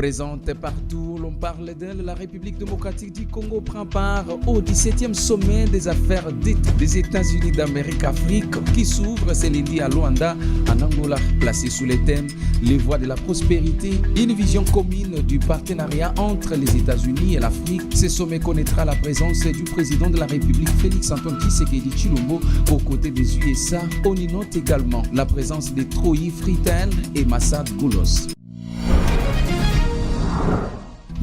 Présente partout, l'on parle d'elle, la République démocratique du Congo prend part au 17e sommet des affaires dites des États-Unis d'Amérique-Afrique qui s'ouvre ce lundi à Luanda, en Angola, placé sous le thème « Les voies de la prospérité », une vision commune du partenariat entre les États-Unis et l'Afrique. Ce sommet connaîtra la présence du président de la République Félix-Antoine Tshisekedi Tshilombo aux côtés des USA. On y note également la présence de Troy Fritel et Massad Boulos.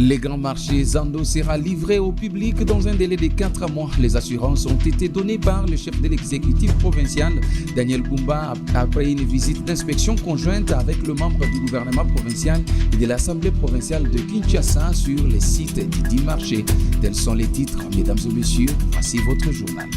Les grands marchés Zando sera livré au public dans un délai de 4 mois. Les assurances ont été données par le chef de l'exécutif provincial, Daniel Goumba, après une visite d'inspection conjointe avec le membre du gouvernement provincial et de l'Assemblée provinciale de Kinshasa sur les sites du 10 marchés. Tels sont les titres, mesdames et messieurs, voici votre journal.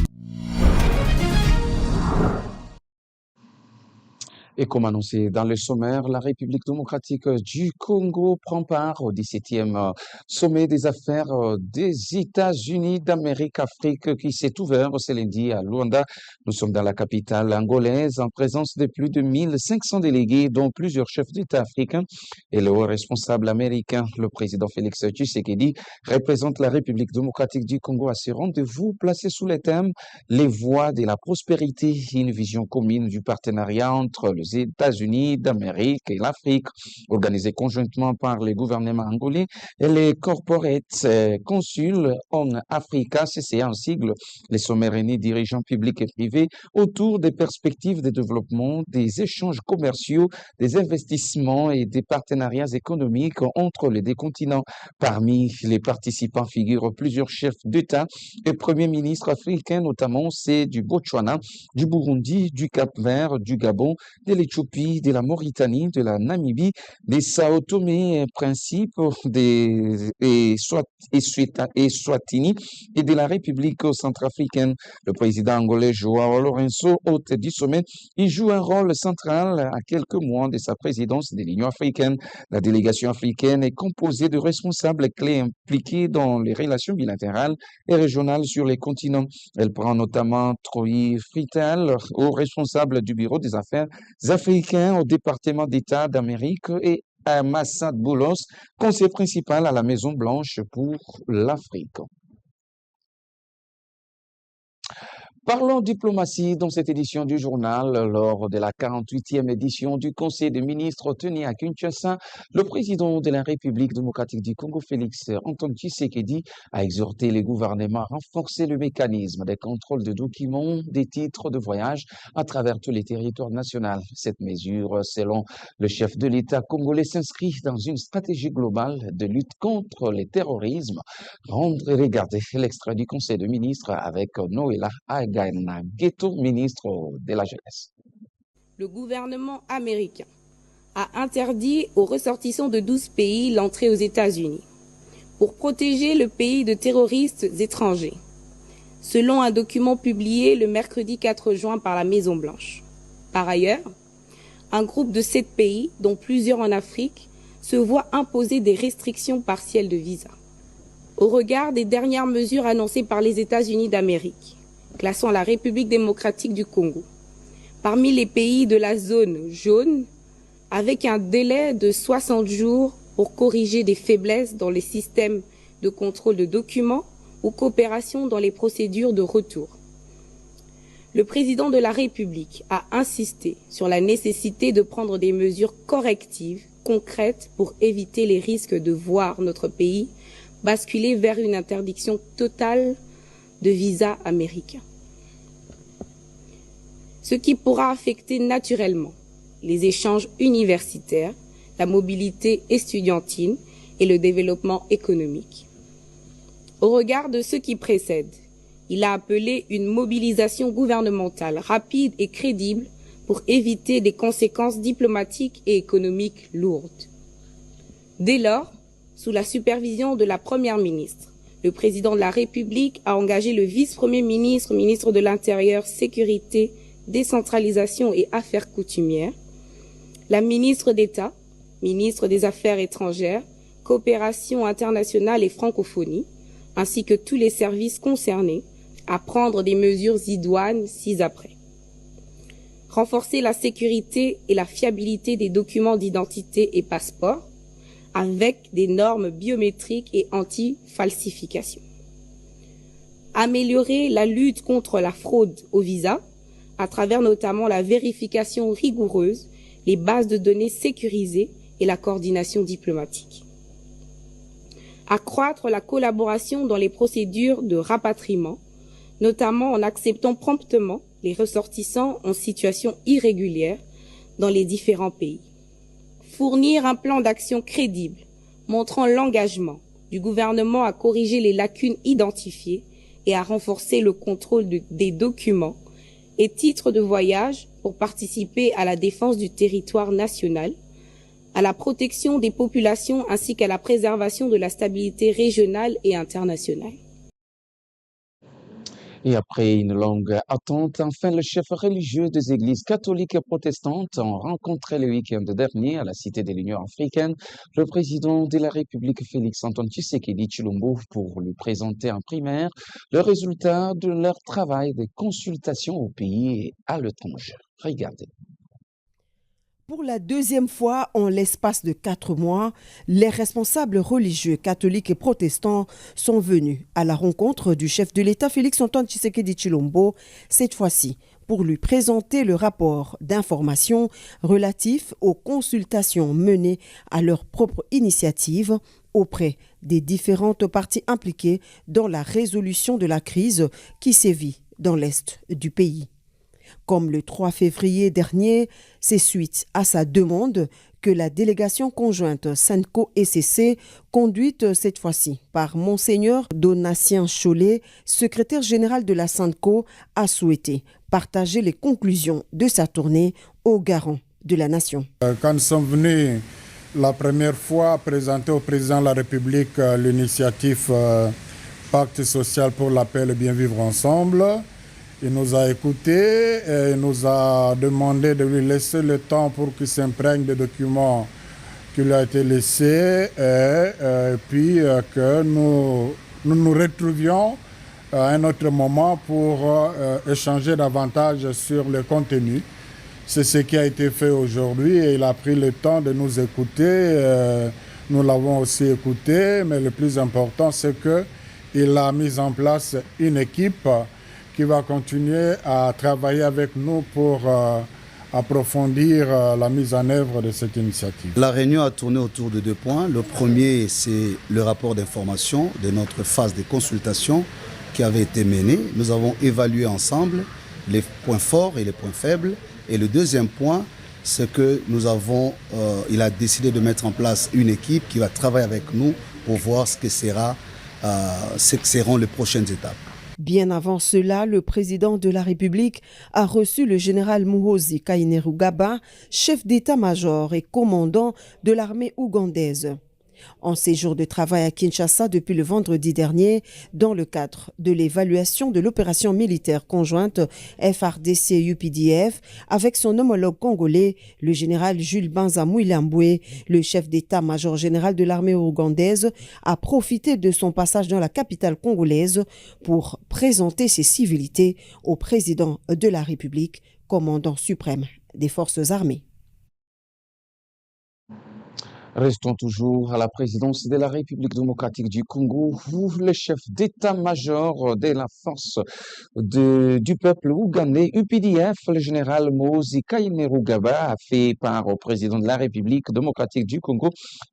Et comme annoncé dans le sommaire, la République démocratique du Congo prend part au 17e sommet des affaires des États-Unis d'Amérique-Afrique qui s'est ouvert ce lundi à Luanda. Nous sommes dans la capitale angolaise en présence de plus de 1500 délégués, dont plusieurs chefs d'État africains et le haut responsable américain. Le président Félix Tshisekedi représente la République démocratique du Congo à ce rendez-vous placé sous le thème « Les voies de la prospérité », une vision commune du partenariat entre les États-Unis d'Amérique et l'Afrique, organisé conjointement par les gouvernements angolais et les corporate consuls en Africa, CCA en sigle. Les sommets réunis dirigeants publics et privés autour des perspectives de développement, des échanges commerciaux, des investissements et des partenariats économiques entre les deux continents. Parmi les participants figurent plusieurs chefs d'État et premiers ministres africains, notamment ceux du Botswana, du Burundi, du Cap-Vert, du Gabon, de l'Éthiopie, de la Mauritanie, de la Namibie, des Sao Tomé et Principe, et Swatini et de la République centrafricaine. Le président angolais João Lourenço, hôte du sommet, y joue un rôle central à quelques mois de sa présidence de l'Union africaine. La délégation africaine est composée de responsables clés impliqués dans les relations bilatérales et régionales sur les continents. Elle prend notamment Troy Fritel, haut responsable du bureau des affaires africains au département d'État d'Amérique, et à Massad Boulos, conseiller principal à la Maison-Blanche pour l'Afrique. Parlons diplomatie dans cette édition du journal. Lors de la 48e édition du Conseil des ministres tenu à Kinshasa, le président de la République démocratique du Congo, Félix-Antoine Tshisekedi, a exhorté les gouvernements à renforcer le mécanisme de contrôle de documents, des titres de voyage à travers tous les territoires nationaux. Cette mesure, selon le chef de l'État congolais, s'inscrit dans une stratégie globale de lutte contre le terrorisme. Regardez l'extrait du Conseil des ministres avec Noëlla Ghetto, ministre de la Jeunesse. Le gouvernement américain a interdit aux ressortissants de 12 pays l'entrée aux États-Unis pour protéger le pays de terroristes étrangers, selon un document publié le mercredi 4 juin par la Maison-Blanche. Par ailleurs, un groupe de 7 pays, dont plusieurs en Afrique, se voit imposer des restrictions partielles de visa. Au regard des dernières mesures annoncées par les États-Unis d'Amérique, classant la République démocratique du Congo parmi les pays de la zone jaune, avec un délai de 60 jours pour corriger des faiblesses dans les systèmes de contrôle de documents ou coopération dans les procédures de retour. Le président de la République a insisté sur la nécessité de prendre des mesures correctives, concrètes, pour éviter les risques de voir notre pays basculer vers une interdiction totale de visa américain. Ce qui pourra affecter naturellement les échanges universitaires, la mobilité estudiantine et le développement économique. Au regard de ce qui précède, il a appelé une mobilisation gouvernementale rapide et crédible pour éviter des conséquences diplomatiques et économiques lourdes. Dès lors, sous la supervision de la Première ministre, le président de la République a engagé le vice-premier ministre, ministre de l'Intérieur, Sécurité, Décentralisation et Affaires coutumières, la ministre d'État, ministre des Affaires étrangères, Coopération internationale et francophonie, ainsi que tous les services concernés à prendre des mesures idoines ci-après. Renforcer la sécurité et la fiabilité des documents d'identité et passeports, avec des normes biométriques et anti-falsification. Améliorer la lutte contre la fraude au visa à travers notamment la vérification rigoureuse, les bases de données sécurisées et la coordination diplomatique. Accroître la collaboration dans les procédures de rapatriement, notamment en acceptant promptement les ressortissants en situation irrégulière dans les différents pays. Fournir un plan d'action crédible, montrant l'engagement du gouvernement à corriger les lacunes identifiées et à renforcer le contrôle des documents et titres de voyage pour participer à la défense du territoire national, à la protection des populations ainsi qu'à la préservation de la stabilité régionale et internationale. Et après une longue attente, enfin, le chef religieux des églises catholiques et protestantes ont rencontré le week-end dernier à la Cité de l'Union africaine le président de la République Félix-Antoine Tshisekedi Tshilombo pour lui présenter en primaire le résultat de leur travail de consultation au pays et à l'étranger. Regardez. Pour la deuxième fois en l'espace de 4 mois, les responsables religieux catholiques et protestants sont venus à la rencontre du chef de l'État Félix-Antoine Tshisekedi Tshilombo, cette fois-ci pour lui présenter le rapport d'information relatif aux consultations menées à leur propre initiative auprès des différentes parties impliquées dans la résolution de la crise qui sévit dans l'est du pays. Comme le 3 février dernier, c'est suite à sa demande que la délégation conjointe SENCO-ECC, conduite cette fois-ci par Monseigneur Donatien Cholet, secrétaire général de la SENCO, a souhaité partager les conclusions de sa tournée aux garants de la nation. Quand nous sommes venus la première fois présenter au président de la République l'initiative Pacte social pour la paix et le bien vivre ensemble, il nous a écoutés et nous a demandé de lui laisser le temps pour qu'il s'imprègne des documents qui lui ont été laissés et puis que nous nous retrouvions à un autre moment pour échanger davantage sur le contenu. C'est ce qui a été fait aujourd'hui et il a pris le temps de nous écouter. Nous l'avons aussi écouté, mais le plus important, c'est qu'il a mis en place une équipe qui va continuer à travailler avec nous pour approfondir la mise en œuvre de cette initiative. La réunion a tourné autour de 2 points. Le premier, c'est le rapport d'information de notre phase de consultation qui avait été menée. Nous avons évalué ensemble les points forts et les points faibles. Et le deuxième point, c'est que il a décidé de mettre en place une équipe qui va travailler avec nous pour voir ce que seront les prochaines étapes. Bien avant cela, le président de la République a reçu le général Muhoozi Kainerugaba, chef d'état-major et commandant de l'armée ougandaise. En séjour de travail à Kinshasa depuis le vendredi dernier, dans le cadre de l'évaluation de l'opération militaire conjointe FARDC-UPDF avec son homologue congolais, le général Jules Banza Mouilambwe, le chef d'état-major général de l'armée ougandaise, a profité de son passage dans la capitale congolaise pour présenter ses civilités au président de la République, commandant suprême des forces armées. Restons toujours à la présidence de la République démocratique du Congo, où le chef d'état-major de la force du peuple ougandais, UPDF, le général Muhoozi Kainerugaba, a fait part au président de la République démocratique du Congo,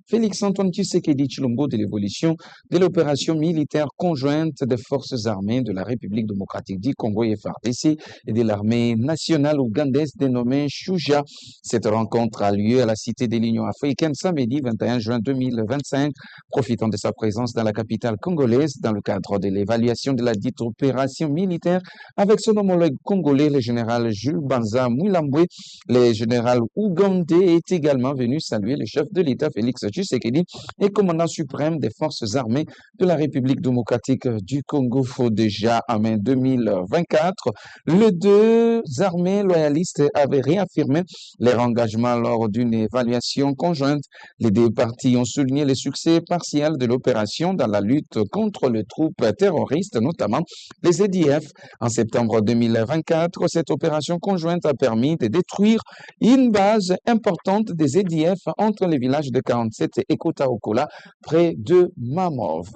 Félix-Antoine Tshisekedi Tshilombo, de l'évolution de l'opération militaire conjointe des forces armées de la République démocratique du Congo, FARDC, et de l'armée nationale ougandaise dénommée Shuja. Cette rencontre a lieu à la Cité de l'Union africaine samedi 21 juin 2025, profitant de sa présence dans la capitale congolaise dans le cadre de l'évaluation de la dite opération militaire avec son homologue congolais, le général Jules Banza Mouilambwe. Le général ougandais est également venu saluer le chef de l'État Félix Tshisekedi et commandant suprême des forces armées de la République démocratique du Congo. Déjà en mai 2024, les deux armées loyalistes avaient réaffirmé leur engagement lors d'une évaluation conjointe Les deux parties ont souligné les succès partiels de l'opération dans la lutte contre les troupes terroristes, notamment les EDF. En septembre 2024, cette opération conjointe a permis de détruire une base importante des EDF entre les villages de 47 et Kota-Okola, près de Mamov.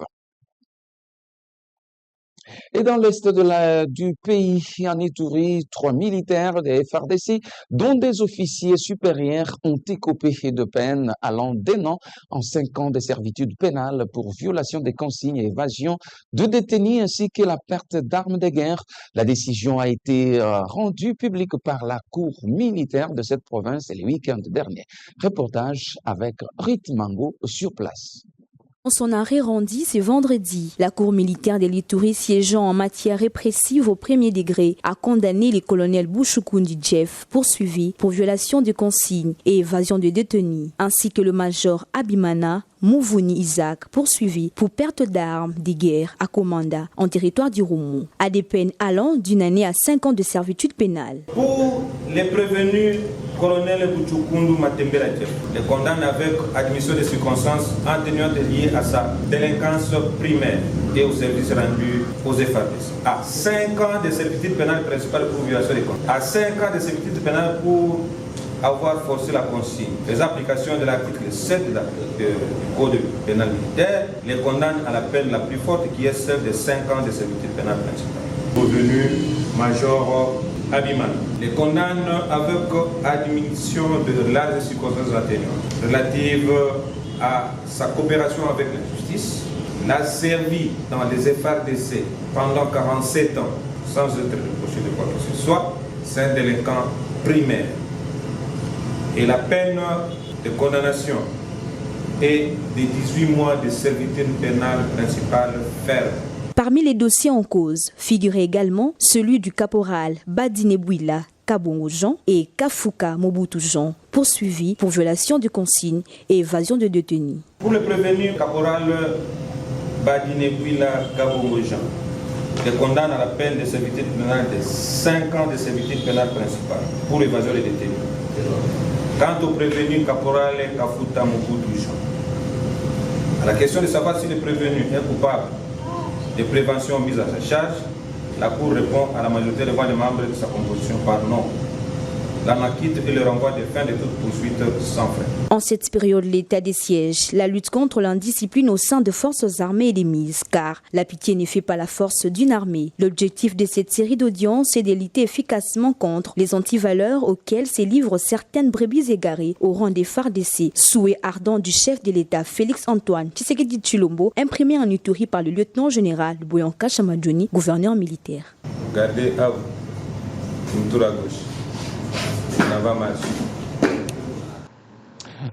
Et dans l'est du pays, en Ituri, 3 militaires des FARDC, dont des officiers supérieurs, ont écopé de peine allant d'1 an en 5 ans de servitude pénale pour violation des consignes et évasion de détenus ainsi que la perte d'armes de guerre. La décision a été rendue publique par la cour militaire de cette province le week-end dernier. Reportage avec Rit Mango sur place. Dans son arrêt rendu ce vendredi, la Cour militaire de l'Ituri siégeant en matière répressive au premier degré a condamné les colonels Bouchoukouni Jeff, poursuivi pour violation de consignes et évasion de détenus, ainsi que le major Abimana Mouvouni Isaac, poursuivi pour perte d'armes de guerre à Komanda, en territoire du Roumou, à des peines allant d'une année à 5 ans de servitude pénale. Pour les prévenus, colonel Bouchoukoundou Matembela Jeff les condamne avec admission de circonstances atténuantes liées à sa délinquance primaire et au service rendu aux FARDC. À 5 ans de servitude pénale principale pour violation des comptes. À 5 ans de servitude pénale pour avoir forcé la consigne. Les applications de l'article 7 du Code pénal militaire les condamnent à la peine la plus forte qui est celle de 5 ans de servitude pénale principale. Revenu Major Abiman les condamne avec admission de larges circonstances atténuantes relatives à sa coopération avec la justice, l'a servi dans les FARDC pendant 47 ans sans être reproché de quoi que ce soit, c'est un délinquant primaire. Et la peine de condamnation est de 18 mois de servitude pénale principale ferme. Parmi les dossiers en cause figurait également celui du caporal Badinebouila Kabongo Jean et Kafuka Mobutu Jean, poursuivis pour violation de consignes et évasion de détenus. Pour le prévenu caporal Badinebouila Kabongo Jean, les condamne à la peine de servitude pénale de 5 ans de servitude pénale principale pour évasion des détenus. Quant au prévenu caporal Kafuta Mobutu Jean, à la question de savoir si le prévenu est coupable de prévention mise à sa charge, la Cour répond à la majorité des voix des membres de sa composition par non. La acquitte et le renvoi de fin de toute poursuite sans frais. En cette période, l'état des sièges, la lutte contre l'indiscipline au sein de forces armées est démise, car la pitié ne fait pas la force d'une armée. L'objectif de cette série d'audiences est de lutter efficacement contre les antivaleurs auxquelles se livrent certaines brebis égarées au rang des FARDC. Souhait ardent du chef de l'État, Félix Antoine Tshisekedi Tshilombo, imprimé en Ituri par le lieutenant-général Boyanka Chamadjoni, gouverneur militaire. Gardez à vous, une tour à gauche.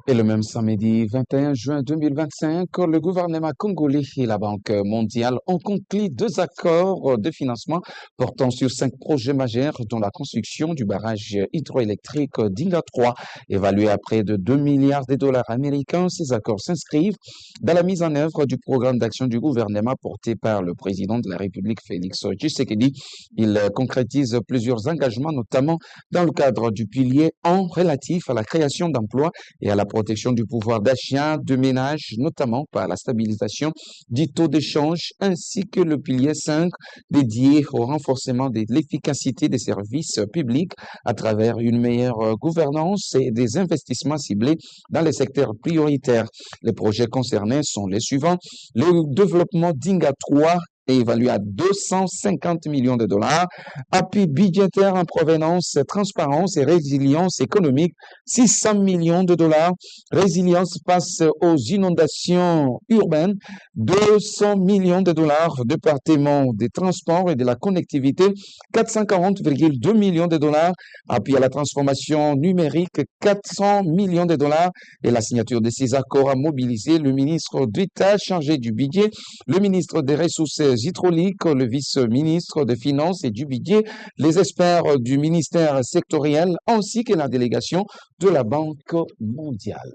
Et le même samedi 21 juin 2025, le gouvernement congolais et la Banque mondiale ont conclu 2 accords de financement portant sur 5 projets majeurs, dont la construction du barrage hydroélectrique d'Inga 3, évalué à près de 2 milliards de dollars américains. Ces accords s'inscrivent dans la mise en œuvre du programme d'action du gouvernement porté par le président de la République, Félix Tshisekedi. Il concrétise plusieurs engagements, notamment dans le cadre du pilier 1 relatif à la création d'emplois et à la protection du pouvoir d'achat de ménages, notamment par la stabilisation du taux d'échange, ainsi que le pilier 5 dédié au renforcement de l'efficacité des services publics à travers une meilleure gouvernance et des investissements ciblés dans les secteurs prioritaires. Les projets concernés sont les suivants: le développement d'Inga 3 est évalué à 250 millions de dollars, appui budgétaire en provenance, transparence et résilience économique, 600 millions de dollars, résilience face aux inondations urbaines, 200 millions de dollars, département des transports et de la connectivité, 440,2 millions de dollars, appui à la transformation numérique, 400 millions de dollars, et la signature de ces accords a mobilisé le ministre d'État chargé du budget, le ministre des Ressources hydrauliques, le vice-ministre des Finances et du budget, les experts du ministère sectoriel ainsi que la délégation de la Banque mondiale.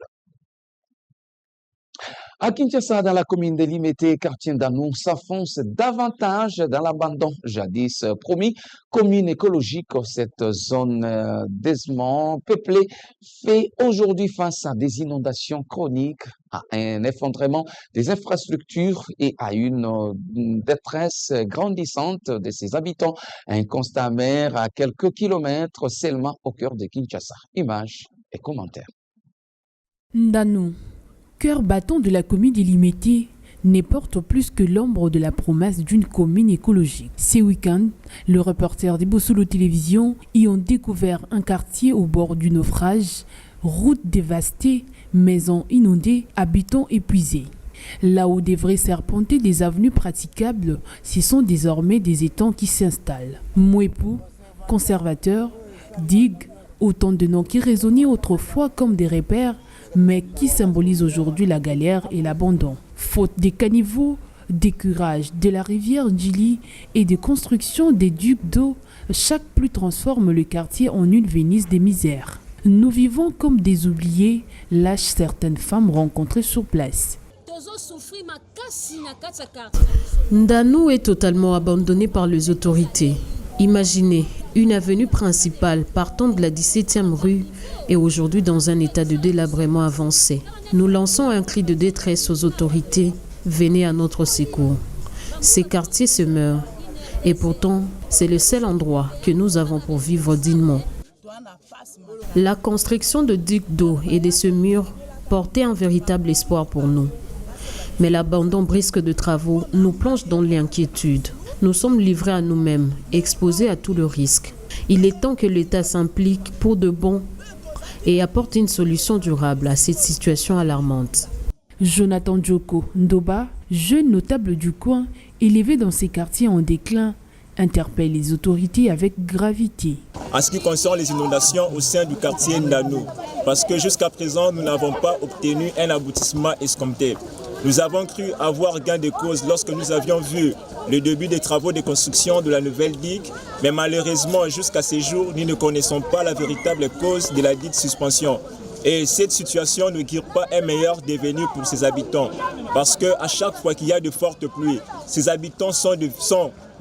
À Kinshasa, dans la commune de Limete, quartier d'Anou, s'enfonce davantage dans l'abandon jadis promis. Commune écologique, cette zone densement peuplée fait aujourd'hui face à des inondations chroniques, à un effondrement des infrastructures et à une détresse grandissante de ses habitants. Un constat amer à quelques kilomètres seulement au cœur de Kinshasa. Images et commentaires. Ndanou, cœur battant de la commune de Limete, ne porte plus que l'ombre de la promesse d'une commune écologique. Ce week-end, le reporter de Bossolo Télévision y ont découvert un quartier au bord du naufrage, routes dévastées, maisons inondées, habitants épuisés. Là où devraient serpenter des avenues praticables, ce sont désormais des étangs qui s'installent. Mouepou, conservateur, digue, autant de noms qui résonnaient autrefois comme des repères, mais qui symbolisent aujourd'hui la galère et l'abandon. Faute des caniveaux, des curages de la rivière Djili et des constructions des ducs d'eau, chaque pluie transforme le quartier en une Venise des misères. Nous vivons comme des oubliés, lâchent certaines femmes rencontrées sur place. Ndanou est totalement abandonné par les autorités. Imaginez, une avenue principale partant de la 17e rue est aujourd'hui dans un état de délabrement avancé. Nous lançons un cri de détresse aux autorités. Venez à notre secours. Ces quartiers se meurent. Et pourtant, c'est le seul endroit que nous avons pour vivre dignement. La construction de digues d'eau et de ce mur portait un véritable espoir pour nous. Mais l'abandon brusque de travaux nous plonge dans l'inquiétude. Nous sommes livrés à nous-mêmes, exposés à tout le risque. Il est temps que l'État s'implique pour de bon et apporte une solution durable à cette situation alarmante. Jonathan Djoko Ndoba, jeune notable du coin, élevé dans ces quartiers en déclin, interpelle les autorités avec gravité. En ce qui concerne les inondations au sein du quartier Ndanou, parce que jusqu'à présent, nous n'avons pas obtenu un aboutissement escompté. Nous avons cru avoir gain de cause lorsque nous avions vu le début des travaux de construction de la nouvelle digue, mais malheureusement, jusqu'à ce jour, nous ne connaissons pas la véritable cause de la dite suspension. Et cette situation ne guère pas un meilleur devenir pour ses habitants, parce qu'à chaque fois qu'il y a de fortes pluies, ces habitants sont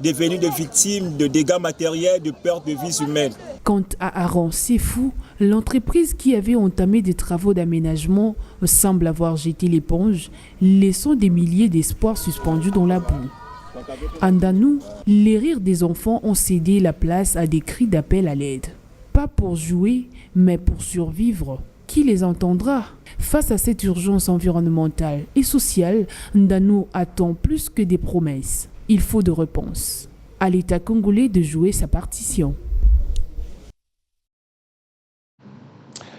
devenus des victimes de dégâts matériels, de perte de vies humaines. Quant à Aaron Sefou, l'entreprise qui avait entamé des travaux d'aménagement semble avoir jeté l'éponge, laissant des milliers d'espoirs suspendus dans la boue. À Ndanou, les rires des enfants ont cédé la place à des cris d'appel à l'aide. Pas pour jouer, mais pour survivre. Qui les entendra? Face à cette urgence environnementale et sociale, Ndanou attend plus que des promesses. Il faut de réponses. À l'État congolais de jouer sa partition.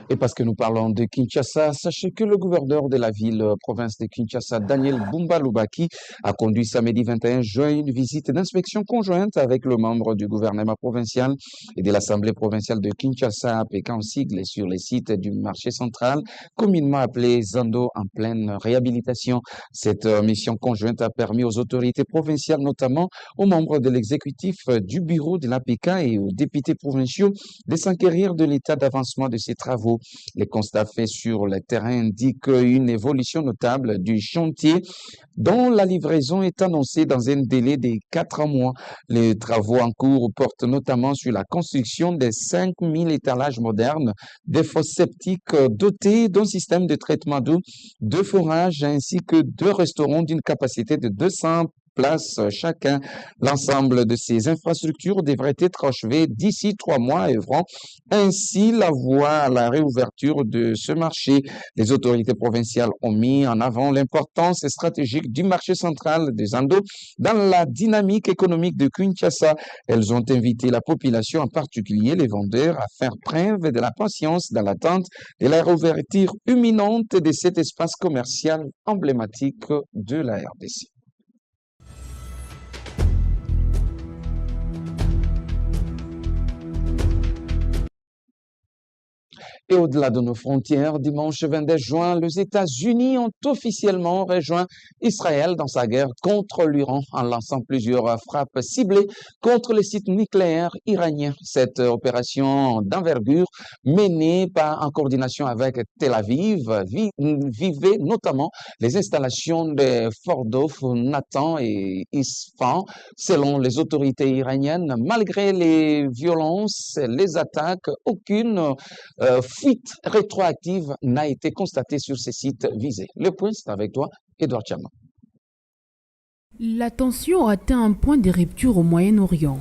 Et parce que nous parlons de Kinshasa, sachez que le gouverneur de la ville-province de Kinshasa, Daniel Bumba Lubaki, a conduit samedi 21 juin une visite d'inspection conjointe avec le membre du gouvernement provincial et de l'Assemblée provinciale de Kinshasa, APK en sigle, sur les sites du marché central, communément appelé Zando, en pleine réhabilitation. Cette mission conjointe a permis aux autorités provinciales, notamment aux membres de l'exécutif du bureau de l'APK et aux députés provinciaux, de s'enquérir de l'état d'avancement de ces travaux. Les constats faits sur le terrain indiquent une évolution notable du chantier dont la livraison est annoncée dans un délai de 4 mois. Les travaux en cours portent notamment sur la construction de 5000 étalages modernes, des fosses septiques dotés d'un système de traitement d'eau, 2 forages ainsi que 2 restaurants d'une capacité de 200 places chacun. L'ensemble de ces infrastructures devrait être achevé d'ici 3 mois, œuvrant ainsi la voie à la réouverture de ce marché. Les autorités provinciales ont mis en avant l'importance stratégique du marché central de Zando dans la dynamique économique de Kinshasa. Elles ont invité la population, en particulier les vendeurs, à faire preuve de la patience dans l'attente de la réouverture imminente de cet espace commercial emblématique de la RDC. Et au-delà de nos frontières, dimanche 22 juin, les États-Unis ont officiellement rejoint Israël dans sa guerre contre l'Iran en lançant plusieurs frappes ciblées contre les sites nucléaires iraniens. Cette opération d'envergure menée en coordination avec Tel Aviv vivait notamment les installations de Fordo, Nathan et Isfahan. Selon les autorités iraniennes, malgré les violences, les attaques, aucune fuite rétroactive n'a été constatée sur ces sites visés. Le point, c'est avec toi, Edouard Chama. La tension a atteint un point de rupture au Moyen-Orient.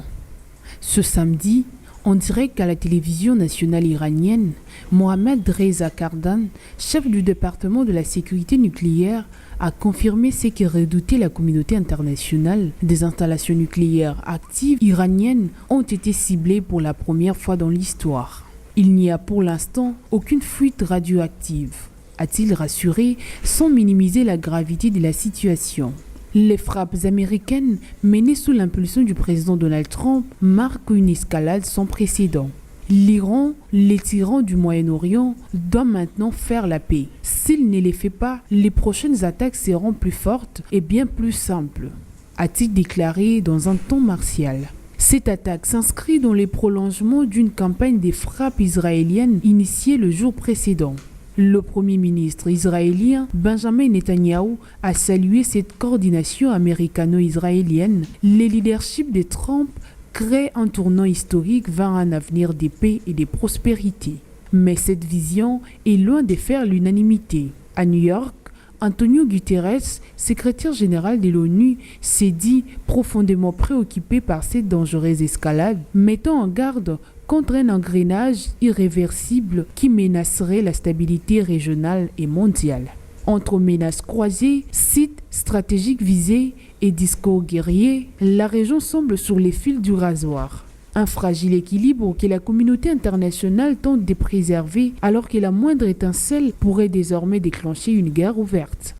Ce samedi, en direct à la télévision nationale iranienne, Mohammad Reza Kardan, chef du département de la sécurité nucléaire, a confirmé ce que redoutait la communauté internationale. Des installations nucléaires actives iraniennes ont été ciblées pour la première fois dans l'histoire. Il n'y a pour l'instant aucune fuite radioactive, a-t-il rassuré sans minimiser la gravité de la situation. Les frappes américaines menées sous l'impulsion du président Donald Trump marquent une escalade sans précédent. L'Iran, les tyrans du Moyen-Orient, doit maintenant faire la paix. S'il ne les fait pas, les prochaines attaques seront plus fortes et bien plus simples, a-t-il déclaré dans un ton martial. Cette attaque s'inscrit dans les prolongements d'une campagne des frappes israéliennes initiée le jour précédent. Le Premier ministre israélien Benjamin Netanyahou a salué cette coordination américano-israélienne. Le leadership de Trump crée un tournant historique vers un avenir de paix et de prospérité. Mais cette vision est loin de faire l'unanimité. À New York, Antonio Guterres, secrétaire général de l'ONU, s'est dit profondément préoccupé par cette dangereuse escalade, mettant en garde contre un engrenage irréversible qui menacerait la stabilité régionale et mondiale. Entre menaces croisées, sites stratégiques visés et discours guerriers, la région semble sur les fils du rasoir. Un fragile équilibre que la communauté internationale tente de préserver alors que la moindre étincelle pourrait désormais déclencher une guerre ouverte.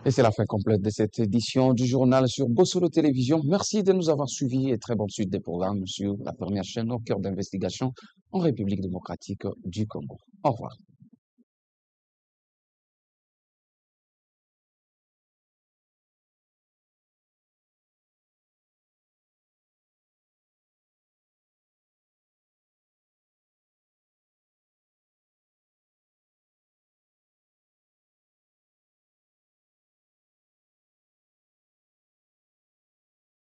Et c'est la fin complète de cette édition du journal sur Bossolo Télévision. Merci de nous avoir suivis et très bonne suite des programmes sur la première chaîne au cœur d'investigation en République démocratique du Congo. Au revoir.